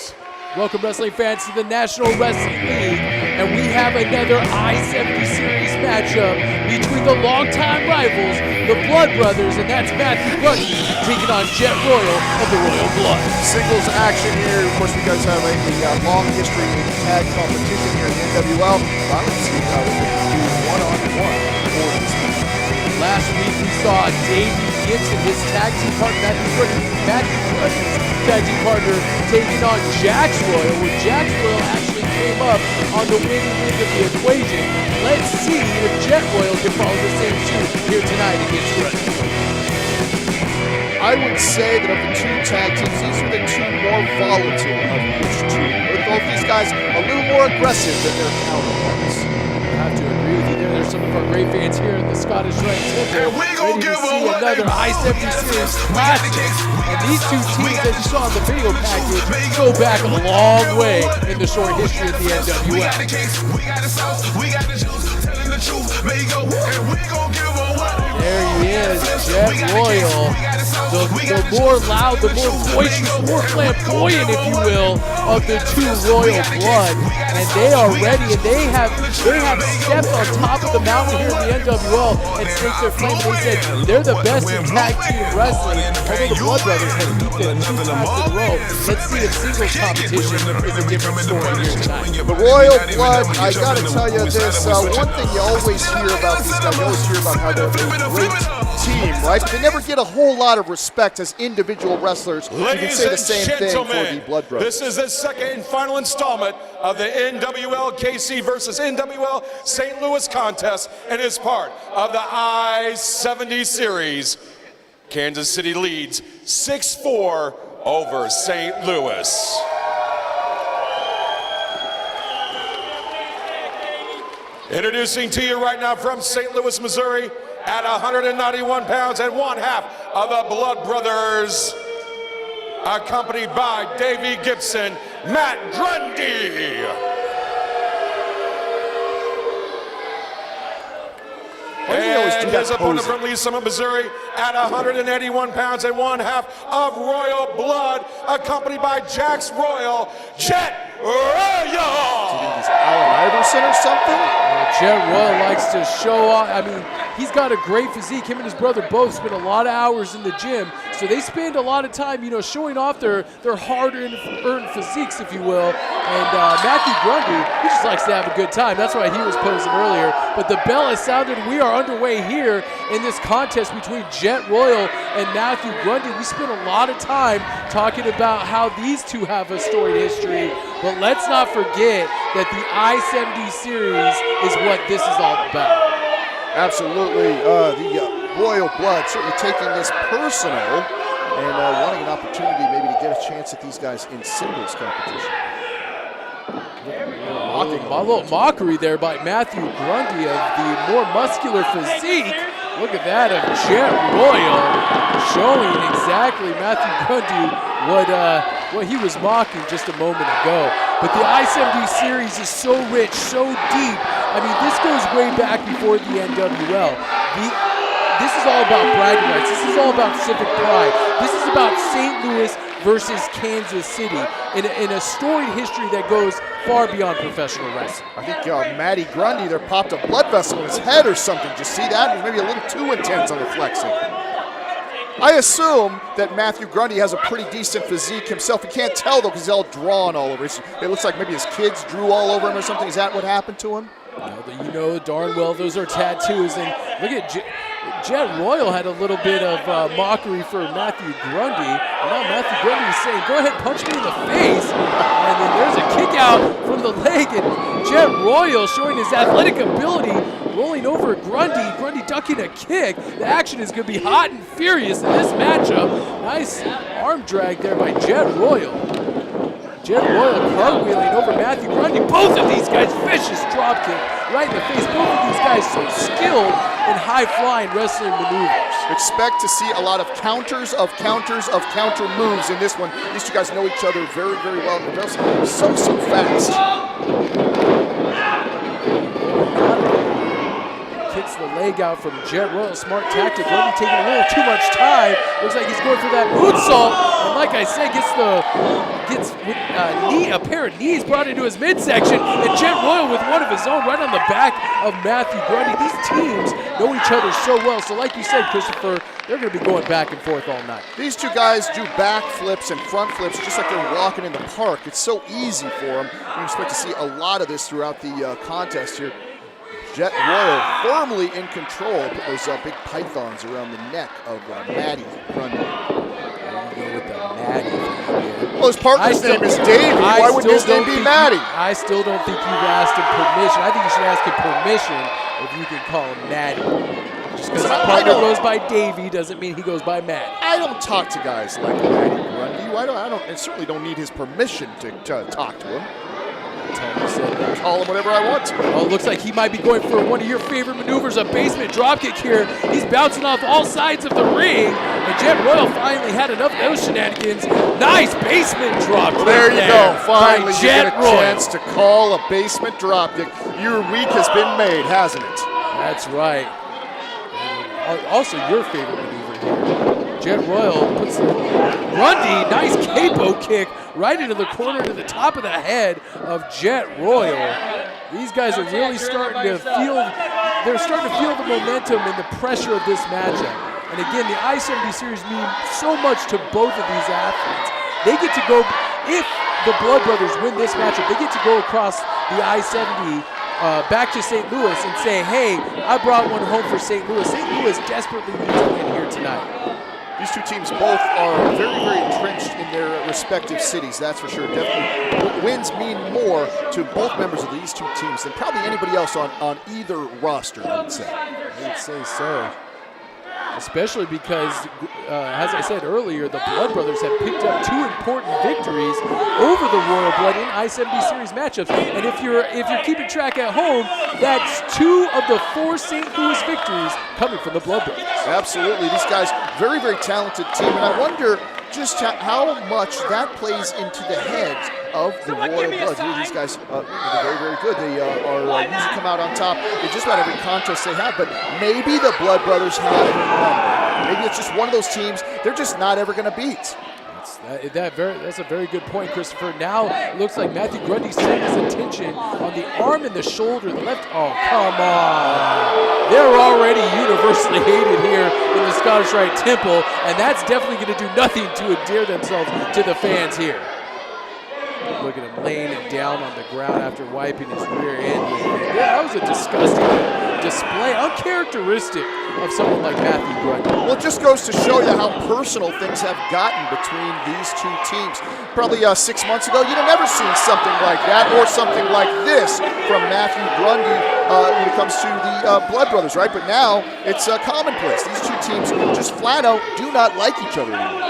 Sports. Welcome, wrestling fans, to the National Wrestling League, and we have another I-70 Series matchup between the longtime rivals, the Blood Brothers, and that's Mathew Grundy taking on Jet Royal of the Royal Blood. Singles action here. Of course, you guys have a long history in tag competition here in the NWL. I would see how we can do one-on-one for this match. Last week we saw Davey, Gibson, his tag team partner, Mathew Grundy's tag team partner, taking on Jax Royal, where Jax Royal actually came up on the winning end of the equation. Let's see if Jet Royal can follow the same suit here tonight against Rite. I would say that of the two tag teams, these are the two more volatile of each two. Both these guys a little more aggressive than their counterparts. I have to agree with you there. There's some of our great fans here in the Scottish Rite Temple ready to see another I-70 Series classic. And these two teams that you saw in the video package go back a long way in the short history of the NWL. There he is, Jet Royal. The more loud, the more boisterous, more flamboyant, if you will, of the two Royal Blood. And they are ready, and they have stepped on top of the mountain here in the NWL and staked their claim. They said they're the best in tag team wrestling. Although the Blood Brothers have beat them 2 times in a row. Let's see if singles competition is a different story here tonight. The Royal Blood, I gotta tell you this, one thing you always hear about these guys, you always hear about how they're a great team, right? But they never get a whole lot of respect as individual wrestlers. You can say the same thing for the Blood Brothers. This is the second and final installment of the NWL KC versus NWL St. Louis contest and is part of the I-70 Series. Kansas City leads 6-4 over St. Louis. Introducing to you right now from St. Louis, Missouri, at 191 pounds and 1/2 of the Blood Brothers, accompanied by Davey, Gibson, Matt Grundy. And his opponent from Lee Summit, Missouri, at 181 pounds and 1/2 of Royal Blood, accompanied by Jax Royal, Jet Royal. Is Allen Iverson or something? Jet Royal likes to show off. I mean, he's got a great physique. Him and his brother both spend a lot of hours in the gym, so they spend a lot of time, showing off their hard-earned physiques, if you will. And Mathew Grundy, he just likes to have a good time. That's why he was posing earlier. But the bell has sounded. We are underway here in this contest between Jet Royal and Mathew Grundy. We spent a lot of time talking about how these two have a storied history. But let's not forget that the I-70 Series is what this is all about. Absolutely. The Royal Blood certainly taking this personal and wanting an opportunity maybe to get a chance at these guys in singles competition. A little mockery there by Mathew Grundy of the more muscular physique. Look at that of Jet Royal, showing exactly Mathew Grundy what he was mocking just a moment ago. But the I-70 Series is so rich, so deep. I mean, this goes way back before the NWL. This is all about bragging rights. This is all about civic pride. This is about St. Louis versus Kansas City in a storied history that goes far beyond professional wrestling. I think Matty Grundy there popped a blood vessel in his head or something. Did you see that? It was maybe a little too intense on the flexing. I assume that Mathew Grundy has a pretty decent physique himself. You can't tell, though, because he's all drawn all over. It looks like maybe his kids drew all over him or something. Is that what happened to him? You know darn well those are tattoos. And look at Jet Royal had a little bit of mockery for Mathew Grundy. And now Mathew Grundy is saying, go ahead, punch me in the face. And then there's a kick out from the leg. And Jet Royal showing his athletic ability, rolling over Grundy. Grundy ducking a kick. The action is going to be hot and furious in this matchup. Nice arm drag there by Jet Royal. Jet Royal cartwheeling over Mathew Grundy. Both of these guys, vicious drop kick right in the face. Both of these guys so skilled in high-flying wrestling maneuvers. Expect to see a lot of counters of counter moves in this one. These two guys know each other very, very well. They're so fast. Kicks the leg out from Jet Royal. Smart tactic. Grundy taking a little too much time. Looks like he's going for that moonsault. And like I said, a pair of knees brought into his midsection, and Jet Royal with one of his own right on the back of Mathew Grundy. These teams know each other so well, so like you said, Christopher, they're going to be going back and forth all night. These two guys do back flips and front flips just like they're walking in the park. It's so easy for them. You expect to see a lot of this throughout the contest here. Jet Royal firmly in control. Put those big pythons around the neck of Mathew Grundy. With the Maddie. Well, his partner's name is Davey. Why wouldn't his name be Maddie? I still don't think you've asked him permission. I think you should ask him permission if you can call him Maddie. Just because his partner goes by Davey doesn't mean he goes by Maddie. I don't talk to guys like Mathew Grundy. I certainly don't need his permission to talk to him. Call him whatever I want to. Oh, looks like he might be going for one of your favorite maneuvers, a basement dropkick here. He's bouncing off all sides of the ring. And Jet Royal finally had enough of those shenanigans. Nice basement dropkick. There you go. Finally, you get a Royal. chance to call a basement dropkick. Your week has been made, hasn't it? That's right. And also, your favorite maneuver here. Jet Royal puts the Grundy, nice capo kick right into the corner to the top of the head of Jet Royal. These guys are really starting to feel, they're starting to feel the momentum and the pressure of this matchup. And again, the I-70 series mean so much to both of these athletes. They get to go, if the Blood Brothers win this matchup, they get to go across the I-70 back to St. Louis and say, hey, I brought one home for St. Louis. St. Louis desperately needs to win here tonight. These two teams both are very, very entrenched in their respective cities, that's for sure. Definitely wins mean more to both members of these two teams than probably anybody else on either roster, I would say. I would say so. Especially because, as I said earlier, the Blood Brothers have picked up two important victories over the Royal Blood in I-70 Series matchups. And if you're keeping track at home, that's 2 of the 4 St. Louis victories coming from the Blood Brothers. Absolutely. These guys, very, very talented team. And I wonder just how much that plays into the heads of the Royal Blood. These guys are very, very good. They usually come out on top in just about every contest they have, but maybe the Blood Brothers have it wrong. Maybe it's just one of those teams they're just not ever going to beat. That's a very good point, Christopher. Now it looks like Mathew Grundy's turning his attention on the arm and the shoulder. The left, oh, come on. They're already universally hated here in the Scottish Rite Temple, and that's definitely going to do nothing to endear themselves to the fans here. Look at him laying it down on the ground after wiping his rear end. Yeah, that was a disgusting display, uncharacteristic of someone like Mathew Grundy. Well, it just goes to show you how personal things have gotten between these two teams. Probably 6 months ago, you'd have never seen something like that or something like this from Mathew Grundy when it comes to the Blood Brothers, right? But now it's commonplace. These two teams just flat out do not like each other anymore.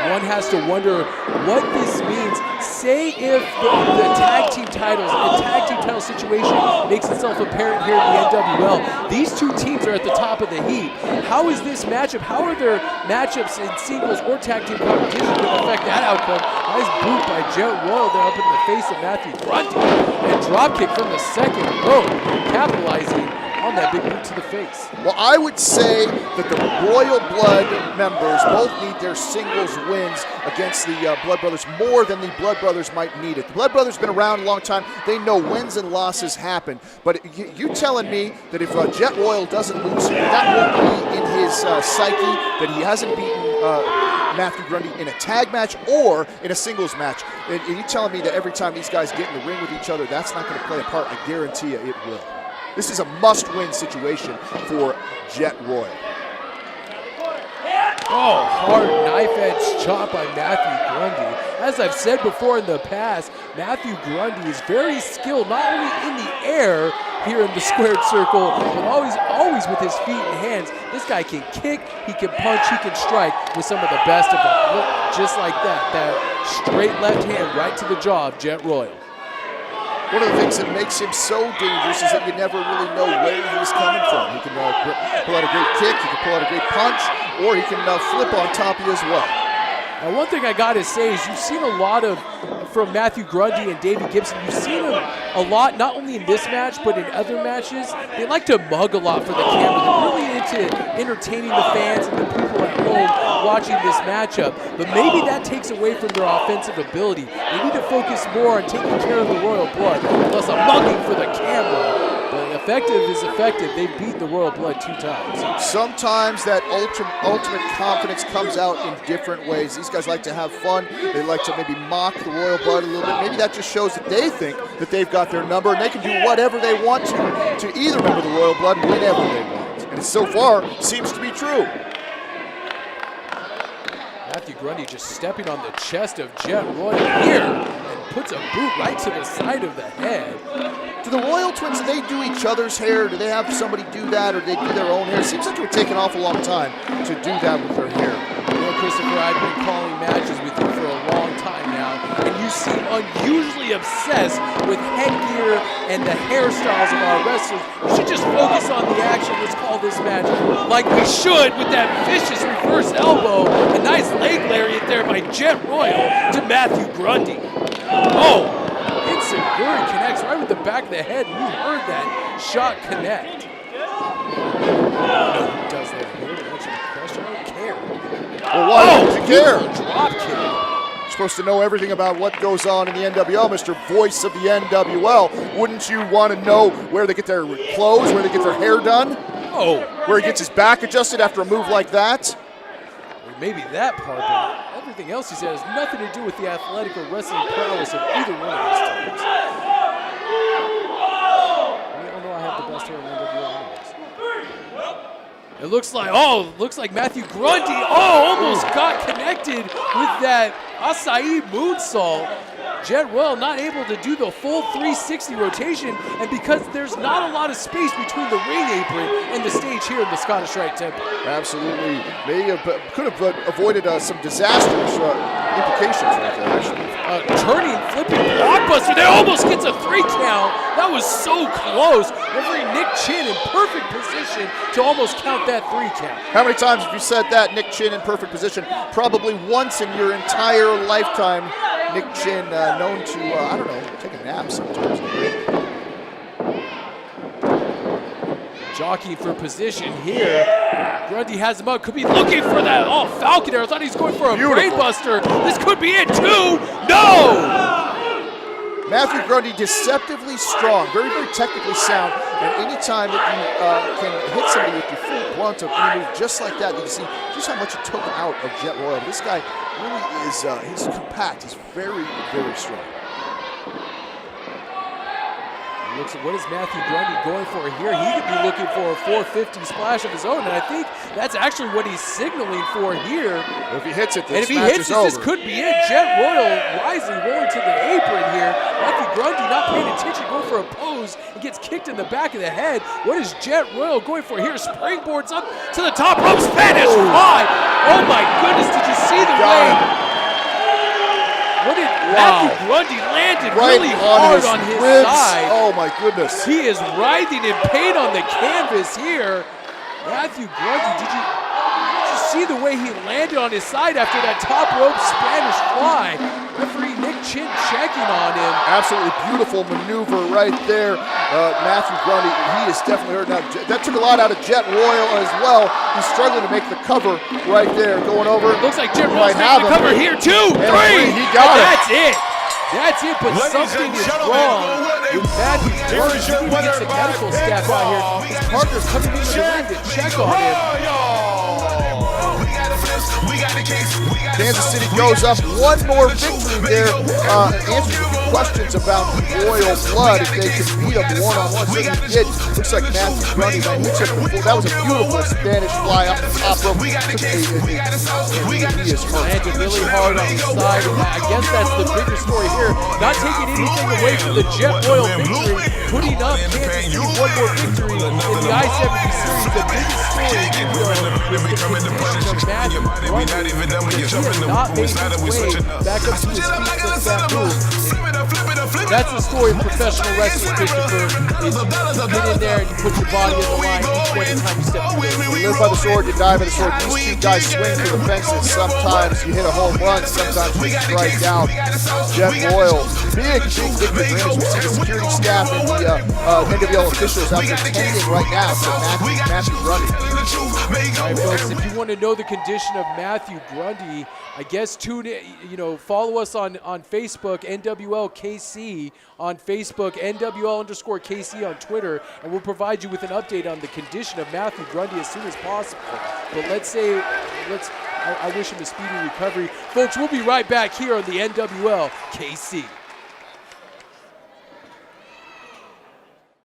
One has to wonder what this means. Say if the tag team titles, the tag team title situation makes itself apparent here in the NWL. These two teams are at the top of the heap. How is this matchup? How are their matchups in singles or tag team competition going to affect that outcome? Nice boot by Jet Royal there up in the face of Mathew Grundy. And dropkick from the second row, capitalizing on that big boot to the face. Well, I would say that the Royal Blood members both need their singles wins against the Blood Brothers more than the Blood Brothers might need it. The Blood Brothers have been around a long time. They know wins and losses happen. But you telling me that if Jet Royal doesn't lose here, that won't be in his psyche, that he hasn't beaten Mathew Grundy in a tag match or in a singles match. And you telling me that every time these guys get in the ring with each other, that's not going to play a part? I guarantee you it will. This is a must-win situation for Jet Royal. Oh, hard knife-edge chop by Mathew Grundy. As I've said before in the past, Mathew Grundy is very skilled, not only in the air here in the squared circle, but always with his feet and hands. This guy can kick, he can punch, he can strike with some of the best of them. Look, just like that straight left hand right to the jaw of Jet Royal. One of the things that makes him so dangerous is that you never really know where he's coming from. He can pull out a great kick, he can pull out a great punch, or he can flip on top of you as well. Now, one thing I got to say is you've seen a lot from Mathew Grundy and Davey Gibson, you've seen them a lot, not only in this match, but in other matches. They like to mug a lot for the camera. They're really into to entertaining the fans and the people at home watching this matchup. But maybe that takes away from their offensive ability. They need to focus more on taking care of the Royal Blood, less a mugging for the camera. But effective is effective. They've beat the Royal Blood 2 times. Sometimes that ultimate confidence comes out in different ways. These guys like to have fun. They like to maybe mock the Royal Blood a little bit. Maybe that just shows that they think that they've got their number and they can do whatever they want to either member the Royal Blood whenever they want. And so far, seems to be true. Mathew Grundy just stepping on the chest of Jet Royal here and puts a boot right to the side of the head. Do the Royal Twins, do they do each other's hair? Do they have somebody do that, or do they do their own hair? It seems like it would take an awful long time to do that with their hair. You know, Christopher, I've been calling matches with you for a long time now, and you seem unusually obsessed with headgear and the hairstyles of our wrestlers. You should just focus on the action. Let's call this match like we should with that vicious reverse elbow. A nice leg lariat there by Jet Royal to Mathew Grundy. Oh, Inseguri connects right with the back of the head, and you heard that shot connect. Who does that here to answer the question? I don't care. Well, why don't you care? Drop kick. You're supposed to know everything about what goes on in the NWL, Mr. Voice of the NWL. Wouldn't you want to know where they get their clothes, where they get their hair done? Oh. Where he gets his back adjusted after a move like that? Well, maybe that part, but everything else he said has nothing to do with the athletic or wrestling prowess of either one of these teams. We all know I have the best hair in NWL anyways. It looks like Mathew Grundy, almost got connected with that acai moonsault. Jet Royal not able to do the full 360 rotation, and because there's not a lot of space between the ring apron and the stage here in the Scottish Rite Temple. Absolutely. Maybe could have avoided some disastrous implications right there, actually. Turning, flipping blockbuster. That almost gets a 3 count. That was so close. Referee Nick Chin in perfect position to almost count that 3 count. How many times have you said that, Nick Chin in perfect position? Probably once in your entire lifetime. Nick Chin, known to, I don't know, take a nap sometimes. Jockeying for position here. Grundy has him up. Could be looking for that. Oh, Falcon Arrow. I thought he was going for a brainbuster. This could be it, too. No! Matthew Grundy, deceptively strong, very, very technically sound. And anytime that you can hit somebody with the full brunt of any move just like that, you can see just how much it took out of Jet Royal. This guy really is he's compact. He's very, very strong. Looks at what is Mathew Grundy going for here. He could be looking for a 450 splash of his own, and I think that's actually what he's signaling for here. Well, if he hits it, this this could be it. Jet Royal rising, rolling to the apron here. Mathew Grundy not paying attention, going for a pose, and gets kicked in the back of the head. What is Jet Royal going for here? Springboards up to the top rope, Spanish fly. Oh my goodness, did you see the way? What did Mathew Grundy landed right really hard on his ribs. side. Oh my goodness. He is writhing in pain on the canvas here. Mathew Grundy, did you see the way he landed on his side after that top rope Spanish fly? Referee Nick Chin checking on him. Absolutely beautiful maneuver right there. Mathew Grundy, he is definitely hurt now. That took a lot out of Jet Royal as well. He's struggling to make the cover right there. Going over. Looks like Jet Royal's making the cover here. 2, 3. He got it. That's it. That's it, but something is wrong with Mathew Grundy. He needs the medical staff out here. His partner's coming into the ring to check on him. Kansas City goes up. One more victory there. Answers a few questions about Royal Blood if they can beat up one-on-one. So he did. Looks like Mathew Grundy, man, he took the full. That was a beautiful Spanish fly up the top rope. He is hurt. Landed really hard on the side, and I guess that's the bigger story here. Not taking anything away from the Jet Royal victory, putting up Kansas City one more victory in the I-70 series. The biggest story is the condition of Mathew Grundy. He has not made his way back up to his feet since that move. That's the story of professional wrestling, Christopher. Is you get in there and you put your body in the line each and every time you step through. You live by the sword, you die by the sword. These two guys swing for the fences. Sometimes you hit a home run, sometimes you strike out. Jet Royal, big victory. We see the security staff and the NWL officials out there tending right now to Mathew Grundy. the truth. Make All up right, folks, if you want to know the condition of Mathew Grundy, I guess tune in, follow us on Facebook, NWL KC on Facebook, NWL_KC on Twitter, and we'll provide you with an update on the condition of Mathew Grundy as soon as possible. But I wish him a speedy recovery. Folks, we'll be right back here on the NWL KC.